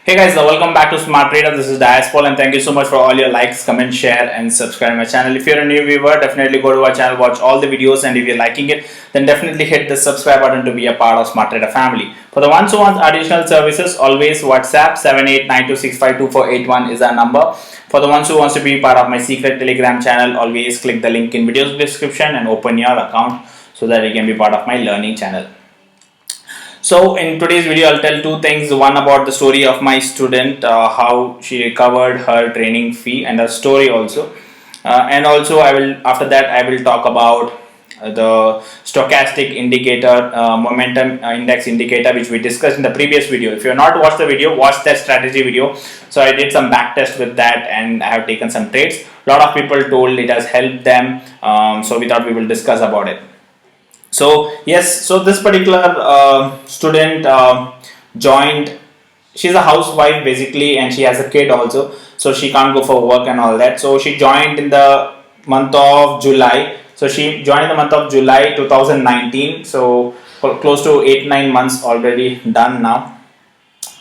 Hey guys, welcome back to Smart Trader. This is Diaspol and thank you so much for all your likes, comment, share and subscribe my channel. If you're a new viewer, definitely go to our channel, watch all the videos, and if you're liking it, then definitely hit the subscribe button to be a part of Smart Trader family. For the ones who want additional services, always WhatsApp 7892652481 is our number. For the ones who wants to be part of my secret Telegram channel, always click the link in video's description and open your account so that you can be part of my learning channel. So in today's video, I'll tell two things. One about the story of my student, how she recovered her training fee, and a story also. And also, after that I will talk about the stochastic indicator, momentum index indicator, which we discussed in the previous video. If you have not watched the video, watch that strategy video. So I did some back test with that, and I have taken some trades. A lot of people told it has helped them, so we thought we will discuss about it. So yes, so this particular student joined. She's a housewife basically, and she has a kid also, so she can't go for work and all that. So she joined in the month of July. So she joined in the month of July 2019. So close to 8-9 months already done now.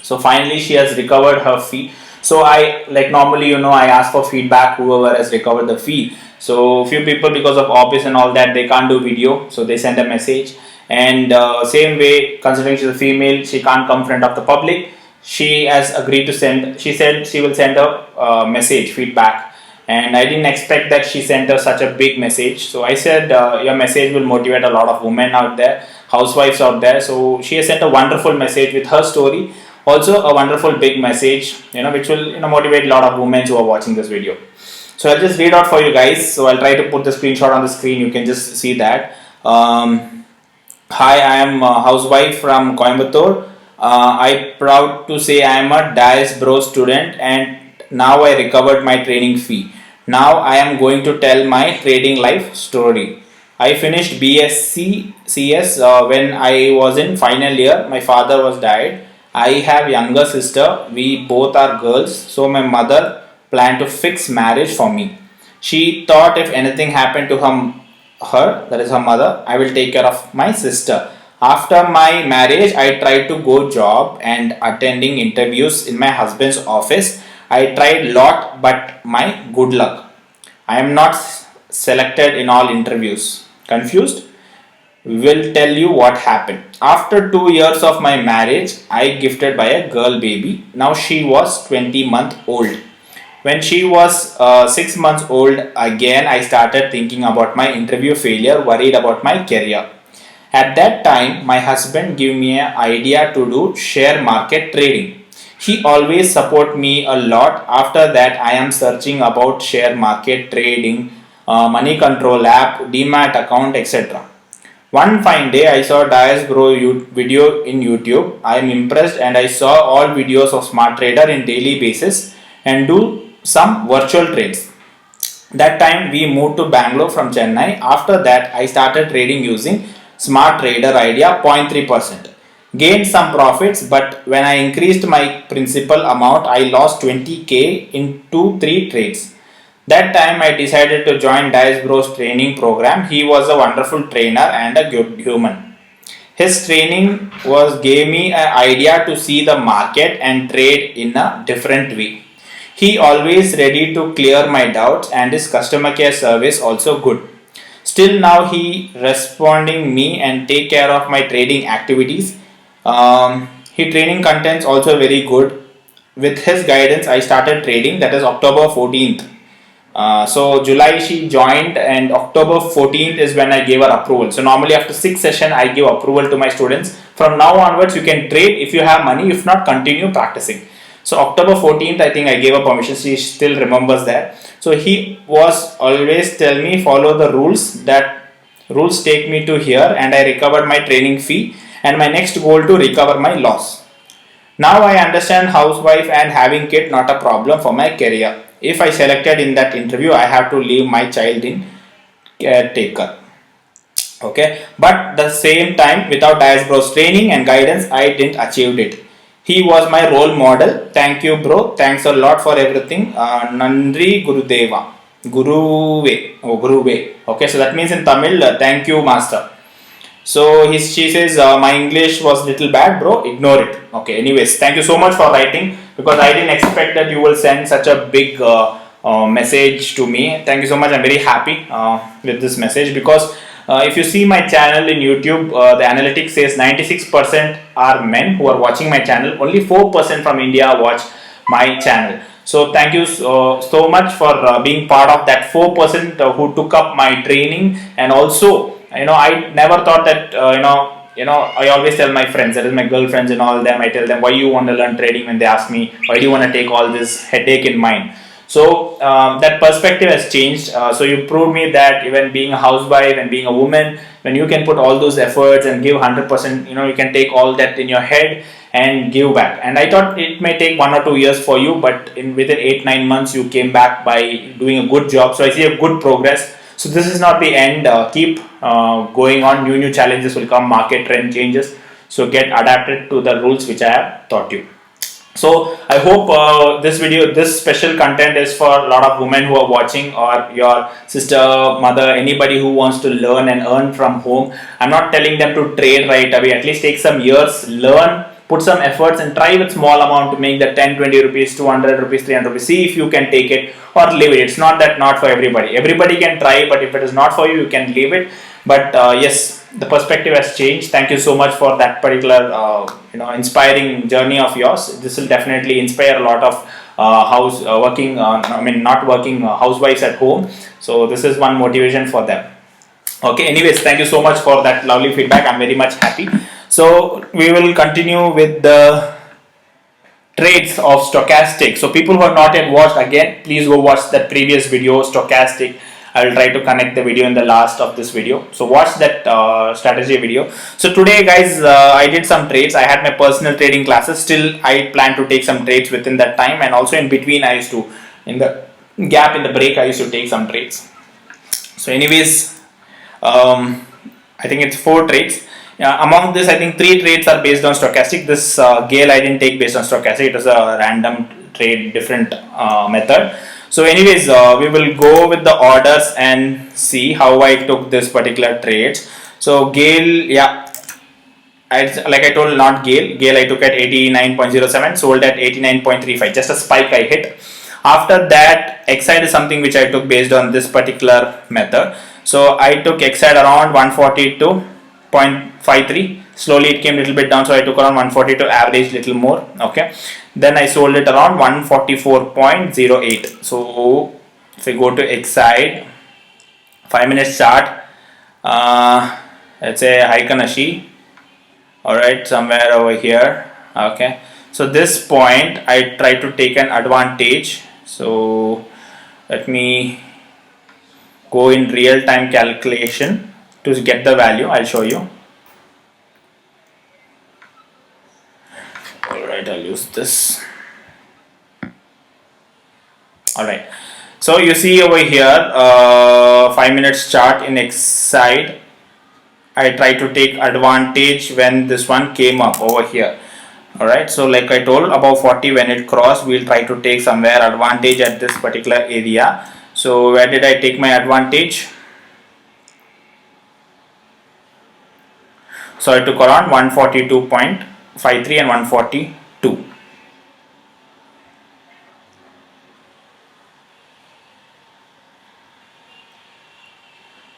So finally she has recovered her fee. So I, like normally, I ask for feedback whoever has recovered the fee. So few people, because of office and all that, they can't do video, so they send a message. And same way, considering she's a female, she can't come in front of the public. She has agreed to send. She said she will send a message feedback, and I didn't expect that she sent her such a big message. So I said your message will motivate a lot of women out there, housewives out there. So she has sent a wonderful message with her story. Also a wonderful big message, which will motivate a lot of women who are watching this video. So I'll just read out for you guys. So I'll try to put the screenshot on the screen. You can just see that. Hi, I am a housewife from Coimbatore. I proud to say I am a DIAS Bro student, and now I recovered my training fee. Now I am going to tell my trading life story. I finished BSc CS when I was in final year. My father was died. I have younger sister. We both are girls. So my mother planned to fix marriage for me. She thought if anything happened to her, that is her mother, I will take care of my sister. After my marriage, I tried to go job and attending interviews in my husband's office. I tried lot, but my good luck, I am not selected in all interviews. Confused? Will tell you what happened. After 2 years of my marriage, I gifted by a girl baby. Now she was 20 months old. When she was 6 months old, again I started thinking about my interview failure, worried about my career. At that time, my husband gave me an idea to do share market trading. He always support me a lot. After that, I am searching about share market trading, money control app, demat account, etc. One fine day, I saw Dias Bro video in YouTube. I am impressed, and I saw all videos of Smart Trader in daily basis and do some virtual trades. That time we moved to Bangalore from Chennai. After that, I started trading using Smart Trader idea 0.3%. Gained some profits, but when I increased my principal amount, I lost 20k in 2-3 trades. That time I decided to join Dice Bros training program. He was a wonderful trainer and a good human. His training gave me an idea to see the market and trade in a different way. He always ready to clear my doubts, and his customer care service also good. Still now he responding me and take care of my trading activities. His training contents also very good. With his guidance I started trading, that is October 14th. So July she joined, and October 14th is when I gave her approval. So normally after 6 sessions I give approval to my students. From now onwards you can trade if you have money, if not continue practicing. So October 14th I think I gave her permission. She still remembers that. So he was always tell me follow the rules, that rules take me to here, and I recovered my training fee, and my next goal to recover my loss. Now I understand housewife and having kid not a problem for my career. If I selected in that interview, I have to leave my child in caretaker. Okay, but the same time without Dias Bro's training and guidance, I didn't achieve it. He was my role model. Thank you, bro. Thanks a lot for everything. Nandri Gurudeva. Guruve. Okay, so that means in Tamil, thank you, master. So she says my English was little bad, bro. Ignore it. Okay. Anyways, thank you so much for writing, because I didn't expect that you will send such a big message to me. Thank you so much. I'm very happy with this message, because if you see my channel in YouTube, the analytics says 96% are men who are watching my channel. Only 4% from India watch my channel. So thank you so much for being part of that 4% who took up my training. And also, I never thought that I always tell my friends, that is my girlfriends and all them, I tell them, why you want to learn trading, when they ask me why do you want to take all this headache in mind. So that perspective has changed. So you proved me that even being a housewife and being a woman, when you can put all those efforts and give 100%, you can take all that in your head and give back. And I thought it may take 1 or 2 years for you, but within 8-9 months you came back by doing a good job. So I see a good progress. So this is not the end. Keep going on. New challenges will come. Market trend changes. So get adapted to the rules which I have taught you. So I hope this special content is for a lot of women who are watching, or your sister, mother, anybody who wants to learn and earn from home. I'm not telling them to trade right away. At least take some years, learn, put some efforts, and try with small amount to make the 10, 20 rupees, 200 rupees, 300 rupees. See if you can take it or leave it. It's not that not for everybody. Everybody can try, but if it is not for you, you can leave it. But yes, the perspective has changed. Thank you so much for that particular inspiring journey of yours. This will definitely inspire a lot of not working housewives at home. So this is one motivation for them. Okay, anyways, thank you so much for that lovely feedback. I'm very much happy. So we will continue with the trades of stochastic. So people who have not yet watched, again, please go watch that previous video, stochastic. I will try to connect the video in the last of this video. So watch that strategy video. So today, guys, I did some trades. I had my personal trading classes. Still, I plan to take some trades within that time, and also in between, I used to, in the gap in the break, I used to take some trades. So anyways, I think it's 4 trades. Among this, I think 3 trades are based on stochastic. This Gale I didn't take based on stochastic. It was a random trade, different method. So anyways, we will go with the orders and see how I took this particular trades. So Gale, like I told, not Gale. Gale I took at 89.07, sold at 89.35. Just a spike I hit. After that, Exide is something which I took based on this particular method. So I took Exide around 142.53. Slowly it came a little bit down, so I took around 142, average little more. Okay, then I sold it around 144.08. so if I go to Exide 5 minutes chart, let's say Heiken Ashi, alright, somewhere over here. Okay, so this point I try to take an advantage. So let me go in real time calculation to get the value. I'll show you. Alright, I'll use this. Alright, so you see over here 5 minutes chart in Exide. I try to take advantage when this one came up over here. Alright, so like I told, above 40 when it crossed, we'll try to take somewhere advantage at this particular area. So where did I take my advantage? So I took around 142.53 and 142.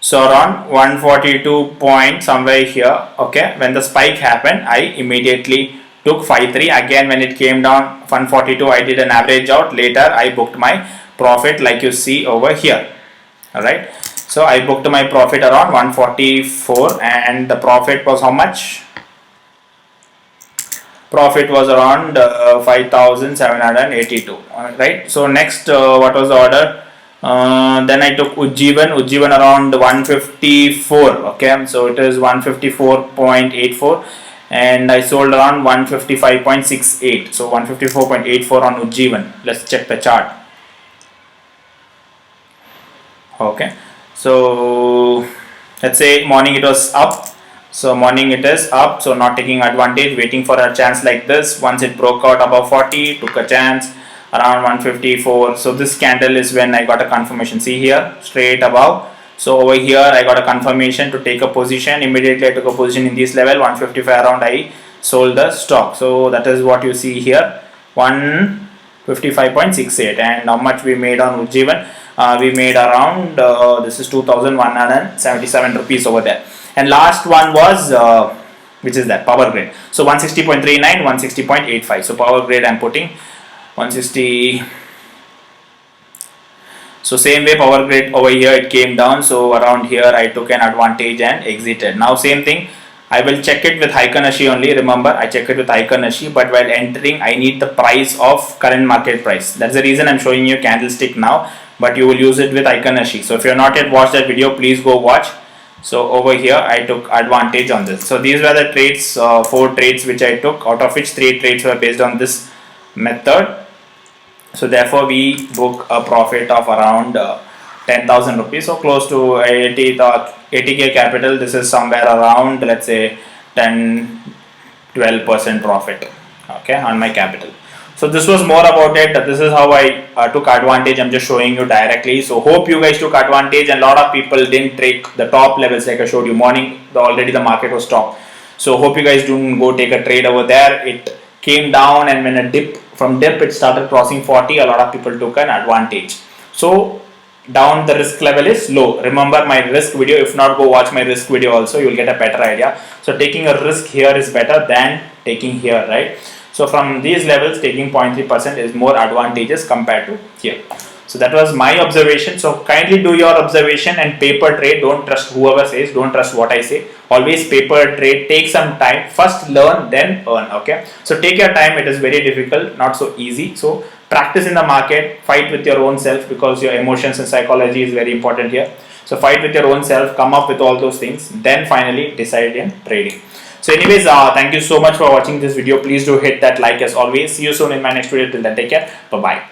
So around 142 point somewhere here. Okay, when the spike happened, I immediately took 53. Again, when it came down 142, I did an average out. Later I booked my profit like you see over here. Alright, so I booked my profit around 144, and the profit was how much? Profit was around 5,782. Right, so next what was the order? Then I took Ujjivan around 154. Okay, so it is 154.84, and I sold around 155.68. so 154.84 on Ujjivan. Let's check the chart. Okay, so let's say morning it was up. So morning it is up, so not taking advantage, waiting for a chance like this. Once it broke out above 40, took a chance around 154. So this candle is when I got a confirmation. See here, straight above. So over here I got a confirmation to take a position. Immediately I took a position in this level 155 around. I sold the stock. So that is what you see here, 155.68. and how much we made on Ujjivan? We made around this is 2177 rupees over there. And last one was which is that Power Grid. So 160.39, 160.85. So Power Grid I'm putting 160. So same way Power Grid over here it came down. So around here I took an advantage and exited. Now same thing, I will check it with Heiken Ashi only. Remember, I check it with Heiken Ashi, but while entering I need the price of current market price. That's the reason I'm showing you candlestick now, but you will use it with Heiken Ashi. So if you have not yet watched that video, please go watch. So over here I took advantage on this. So these were the trades, 4 trades which I took, out of which 3 trades were based on this method. So therefore we book a profit of around 10,000 rupees, so close to 80k capital. This is somewhere around, let's say, 10-12% profit, okay, on my capital. So this was more about it. This is how I took advantage. I'm just showing you directly. So hope you guys took advantage, and a lot of people didn't take the top levels like I showed you morning. Already the market was top. So hope you guys don't go take a trade over there. It came down, and when a dip it started crossing 40. A lot of people took an advantage. So down the risk level is low. Remember my risk video. If not, go watch my risk video also. You will get a better idea. So taking a risk here is better than taking here, right? So from these levels, taking 0.3% is more advantageous compared to here. So that was my observation. So kindly do your observation and paper trade. Don't trust whoever says. Don't trust what I say. Always paper trade. Take some time. First learn, then earn. Okay. So take your time. It is very difficult, not so easy. So practice in the market. Fight with your own self, because your emotions and psychology is very important here. So fight with your own self. Come up with all those things. Then finally decide in trading. So anyways, thank you so much for watching this video. Please do hit that like as always. See you soon in my next video. Till then, take care. Bye bye.